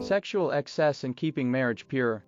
Sexual excess and keeping marriage pure.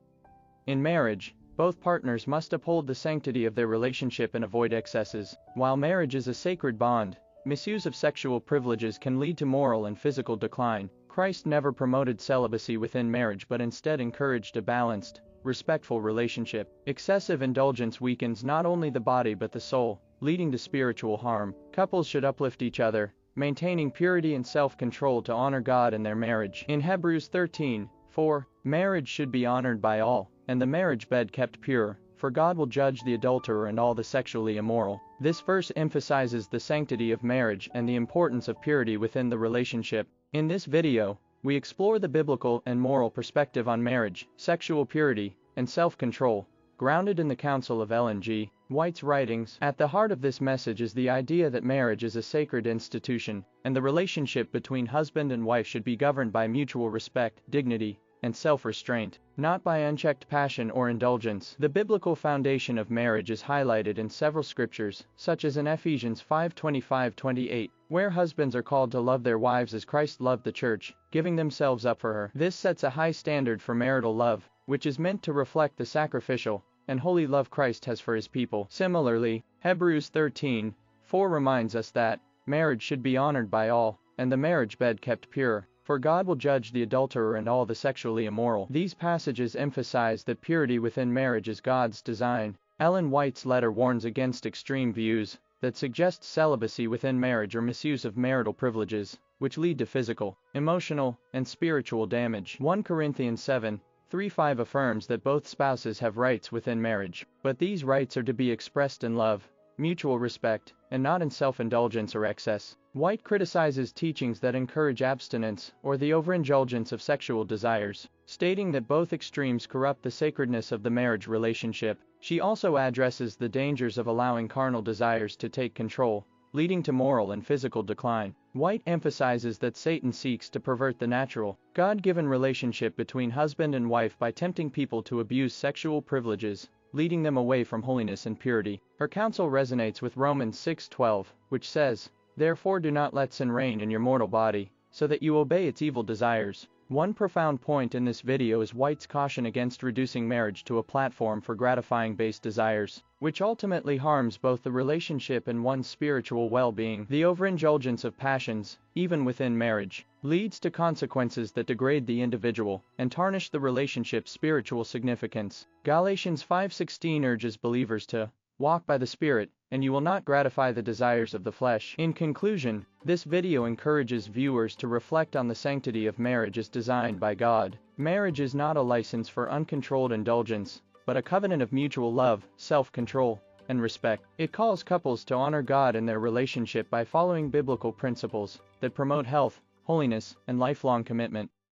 In marriage, both partners must uphold the sanctity of their relationship and avoid excesses. While marriage is a sacred bond, misuse of sexual privileges can lead to moral and physical decline. Christ never promoted celibacy within marriage but instead encouraged a balanced, respectful relationship. Excessive indulgence weakens not only the body but the soul, leading to spiritual harm. Couples should uplift each other, maintaining purity and self-control to honor God in their marriage. In Hebrews 13:4, marriage should be honored by all, and the marriage bed kept pure, for God will judge the adulterer and all the sexually immoral. This verse emphasizes the sanctity of marriage and the importance of purity within the relationship. In this video, we explore the biblical and moral perspective on marriage, sexual purity, and self-control, grounded in the counsel of Ellen G. White's writings. At the heart of this message is the idea that marriage is a sacred institution, and the relationship between husband and wife should be governed by mutual respect, dignity, and self-restraint, not by unchecked passion or indulgence. The biblical foundation of marriage is highlighted in several scriptures, such as in Ephesians 5:25-28, where husbands are called to love their wives as Christ loved the church, giving themselves up for her. This sets a high standard for marital love, which is meant to reflect the sacrificial and holy love Christ has for his people. Similarly, Hebrews 13:4 reminds us that marriage should be honored by all, and the marriage bed kept pure, for God will judge the adulterer and all the sexually immoral. These passages emphasize that purity within marriage is God's design. Ellen White's letter warns against extreme views that suggest celibacy within marriage or misuse of marital privileges, which lead to physical, emotional, and spiritual damage. 1 Corinthians 7:3-5 affirms that both spouses have rights within marriage, but these rights are to be expressed in love, mutual respect, and not in self-indulgence or excess. White criticizes teachings that encourage abstinence or the overindulgence of sexual desires, stating that both extremes corrupt the sacredness of the marriage relationship. She also addresses the dangers of allowing carnal desires to take control, leading to moral and physical decline. White emphasizes that Satan seeks to pervert the natural, God-given relationship between husband and wife by tempting people to abuse sexual privileges, leading them away from holiness and purity. Her counsel resonates with Romans 6:12, which says, "Therefore do not let sin reign in your mortal body, so that you obey its evil desires." One profound point in this video is White's caution against reducing marriage to a platform for gratifying base desires, which ultimately harms both the relationship and one's spiritual well-being. The overindulgence of passions, even within marriage, leads to consequences that degrade the individual and tarnish the relationship's spiritual significance. Galatians 5:16 urges believers to walk by the Spirit, and you will not gratify the desires of the flesh. In conclusion, this video encourages viewers to reflect on the sanctity of marriage as designed by God. Marriage is not a license for uncontrolled indulgence, but a covenant of mutual love, self-control, and respect. It calls couples to honor God in their relationship by following biblical principles that promote health, holiness, and lifelong commitment.